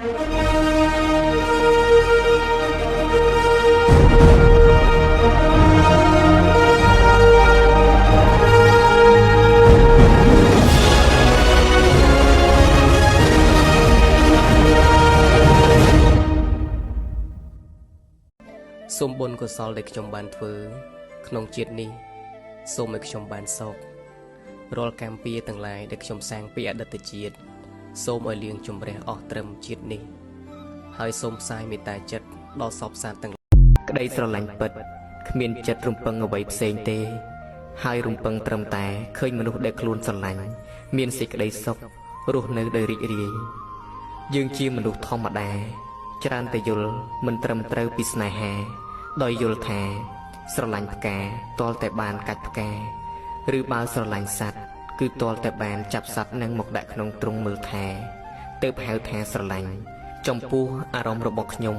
សូមបុណ្យកុសលដែលខ្ញុំបានធ្វើក្នុងជាតិនេះសូមឲ្យខ្ញុំបានសុខរាល់កម្មពៀទាំងឡាយដែលខ្ញុំសាងពីអតីតជាតិសូមឲ្យលាងជម្រះអស់ត្រឹមជាតិនេះហើយសូមផ្សាយមេត្តាចិត្តដល់សពសាស្ត្រទាំងក្តីស្រឡាញ់ពិតគ្មានចិត្តរំពឹងអ្វីផ្សេងទេហើយរំពឹងត្រឹមតែឃើញមនុស្សដែលខ្លួនស្រឡាញ់មានសេចក្តីសុខរស់នៅដោយរីករាយយើងជាមនុស្សធម្មតាច្រើនតែយល់មិនត្រឹមត្រូវពីស្នេហាដោយយល់ថាស្រឡាញ់ផ្កាទាល់តែបានកាច់ផ្កាឬបើស្រឡាញ់សត្វគឺទាល់តែបានចាប់សត្វនឹងមកដាក់ក្នុងទ្រុងមើលថាទើបហៅថាស្រឡាញ់ចំពោះអារម្មណ៍របស់ខ្ញុំ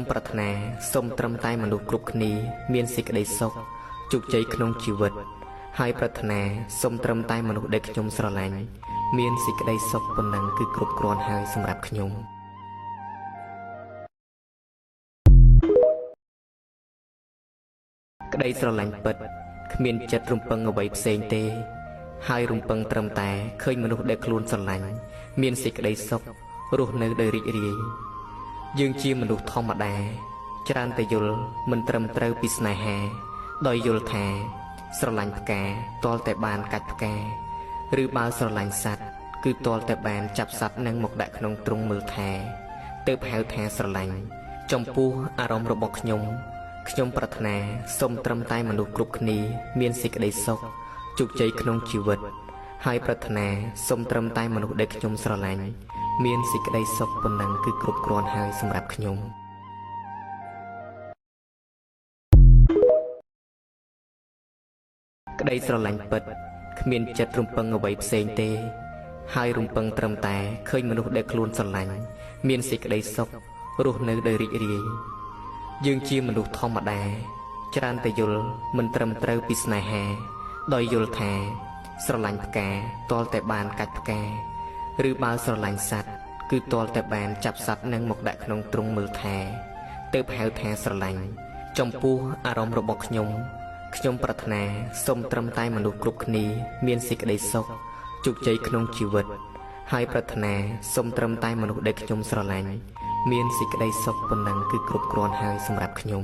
ប្រាថ្នាសូមត្រឹមតែមនុស្សគ្រប់គ្នាមានសេចក្តីសុខជោគជ័យក្នុងជីវិតហើយប្រាថ្នាសូមត្រឹមតែមនុស្សដែលខ្ញុំស្រឡាញ់មានសេចក្តីសុខប៉ុណ្ណឹងគឺគ្រប់គ្រាន់ហើយសម្រាប់ខ្ញុំក្តីស្រឡាញ់ពិតគ្មានចិត្តរំពឹងអ្វីផ្សេងទេហើយរំពឹងត្រឹមតែឃើញមនុស្សដែលខ្លួនស្រឡាញ់មានសេចក្តីសុខរស់នៅដោយរីករាយយើងជាមនុស្សធម្មតាច្រើនតែយល់មិនត្រឹមត្រូវពីស្នេហាដោយយល់ថាស្រឡាញ់ផ្កាទាល់តែបានកាច់ផ្កាឬបើស្រឡាញ់សត្វគឺទាល់តែបានចាប់សត្វនឹងមកដាក់ក្នុងទ្រុងមើលថាទើបហៅថាស្រឡាញ់ចំពោះអារម្មណ៍របស់ខ្ញុំប្រាថ្នាសូមត្រឹមតែមនុស្សគ្រប់គ្នាមានសេចក្តីសុខជោគជ័យក្នុងជីវិតហើយប្រាថ្នាសូមត្រឹមតែមនុស្សដែលខ្ញុំស្រឡាញ់មានសេចក្តីសុខប៉ុណ្ណឹងគឺគ្រប់គ្រាន់ហើយសម្រាប់ខ្ញុំក្តីស្រឡាញ់ពិតគ្មានចិត្តរំពឹងអ្វីផ្សេងទេហើយរំពឹងត្រឹមតែឃើញមនុស្សដែលខ្លួនស្រឡាញ់មានសេចក្តីសុខរស់នៅដោយរីករាយយើងជាមនុស្សធម្មតាច្រើនតែយល់មិនត្រឹមត្រូវពីស្នេហាដោយយល់ថាស្រឡាញ់ផ្កាទាល់តែបានកាច់ផ្កាឬបើស្រឡាញ់សត្វគឺទាល់តែបានចាប់សត្វនឹងមកដាក់ក្នុងទ្រុងមើលថាទើបហៅថាស្រឡាញ់ចំពោះអារម្មណ៍របស់ខ្ញុំប្រាថ្នាសូមត្រឹមតែមនុស្សគ្រប់គ្នាមានសេចក្តីសុខជោគជ័យក្នុងជីវិតហើយប្រាថ្នាសូមត្រឹមតែមនុស្សដែលខ្ញុំស្រឡាញ់មានសេចក្តីសុខប៉ុណ្ណឹងគឺគ្រប់គ្រាន់ហើយសម្រាប់ខ្ញុំ